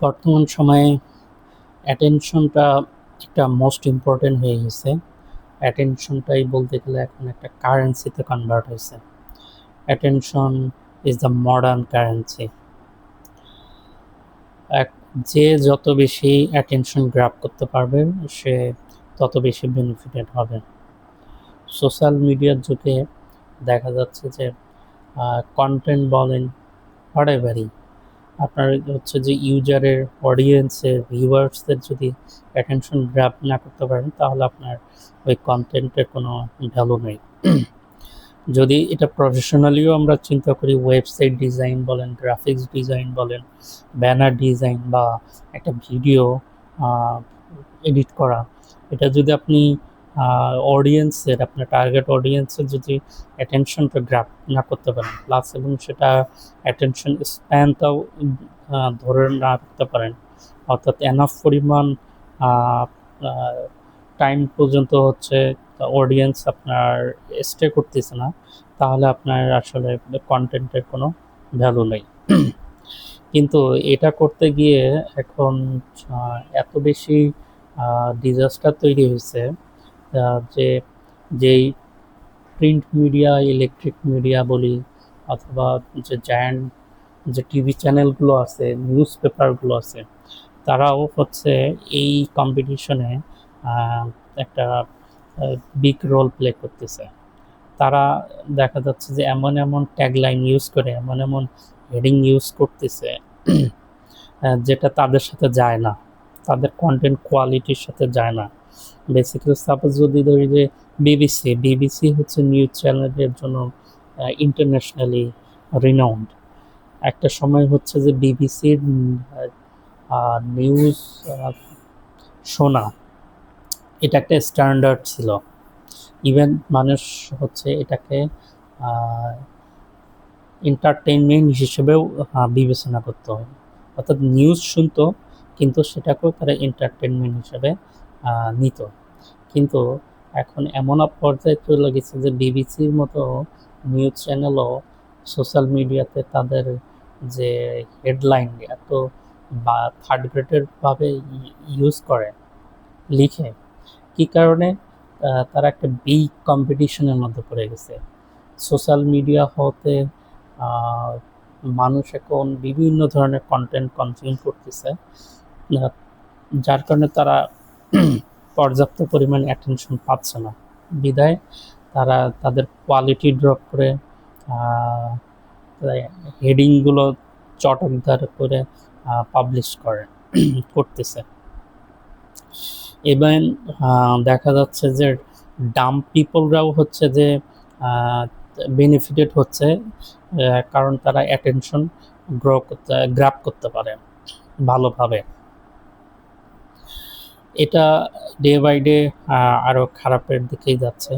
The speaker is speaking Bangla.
বর্তমান সময়ে অ্যাটেনশনটা একটা মোস্ট ইম্পর্টেন্ট হয়ে গেছে। অ্যাটেনশনটাই বলতে গেলে এখন একটা কারেন্সিতে কনভার্ট হয়েছে। Attention is the modern currency. এক যে যত বেশি অ্যাটেনশন গ্র্যাব করতে পারবে সে তত বেশি বেনিফিটেড হবে। সোশ্যাল মিডিয়ার যুগে দেখা যাচ্ছে যে কন্টেন্ট বলেন হোয়াটএভারই, আপনার হচ্ছে যে ইউজারের অডিয়েন্সের ভিউয়ার্সদের যদি অ্যাটেনশন গ্র্যাব না করতে পারেন তাহলে আপনার ওই কন্টেন্টের কোনো ভ্যালু নেই। যদি এটা প্রফেশনালিও আমরা চিন্তা করি, ওয়েবসাইট ডিজাইন বলেন, গ্রাফিক্স ডিজাইন বলেন, ব্যানার ডিজাইন বা একটা ভিডিও এডিট করা, এটা যদি আপনি অডিয়েন্সের আপনার টার্গেট অডিয়েন্সের যদি অ্যাটেনশনটা গ্র্যাব না করতে পারেন, প্লাস এবং সেটা অ্যাটেনশন স্প্যানটাও ধরে না রাখতে পারেন, অর্থাৎ এনাফ পরিমাণ টাইম পর্যন্ত হচ্ছে অডিয়েন্স আপনার স্টে করতেছে না, তাহলে আপনার আসলে কন্টেন্টের কোনো ভ্যালু নেই। কিন্তু এটা করতে গিয়ে এখন এত বেশি ডিজাস্টার তৈরি হয়েছে যে যেই প্রিন্ট মিডিয়া, ইলেকট্রিক মিডিয়া বলি, অথবা যে জায়ান্ট যে টিভি চ্যানেলগুলো আছে, নিউজ পেপারগুলো আছে, তারাও হচ্ছে এই কম্পিটিশনে একটা বিগ রোল প্লে করতেছে। তারা দেখা যাচ্ছে যে এমন এমন ট্যাগলাইন ইউজ করে, এমন এমন হেডিং ইউজ করতেছে যেটা তাদের সাথে যায় না, তাদের কন্টেন্ট কোয়ালিটির সাথে যায় না। বেসিক্যালি সাপোজ যদি ধরি যে বিবিসি হচ্ছে নিউজ চ্যানেলের জন্য ইন্টারন্যাশনালি রিনাউন্ড। একটা সময় হচ্ছে যে বিবিসির নিউজ শোনা এটা একটা স্ট্যান্ডার্ড ছিল। ইভেন মানুষ হচ্ছে এটাকে এন্টারটেইনমেন্ট হিসেবেও বিবেচনা করতে হয়, অর্থাৎ নিউজ শুনতো কিন্তু সেটাকেও তারা এন্টারটেনমেন্ট হিসেবে নিত। কিন্তু এখন এমন এক পর্যায়ে চলে গেছে যে বিবিসির মতো নিউজ চ্যানেলও সোশ্যাল মিডিয়াতে তাদের যে হেডলাইন এত বা থার্ড গ্রেডের ভাবে ইউজ করে, লিখে, কি কারণে তারা একটা বিগ কম্পিটিশনের মধ্যে পড়ে গেছে। সোশ্যাল মিডিয়া হতে মানুষ এখন বিভিন্ন ধরনের কন্টেন্ট কনজিউম করতেছে, যার কারণে তারা পর্যাপ্ত পরিমাণ অ্যাটেনশন পাচ্ছে না, বিধায় তারা তাদের কোয়ালিটি ড্রপ করে হেডিংগুলো চটকদার করে পাবলিশ করতেছে। এবং দেখা যাচ্ছে যে ডাম পিপলরাও হচ্ছে যে বেনিফিটেড হচ্ছে, কারণ তারা অ্যাটেনশন গ্র্যাব করতে পারে ভালোভাবে। এটা ডে বাই ডে আরও খারাপের দিকেই যাচ্ছে।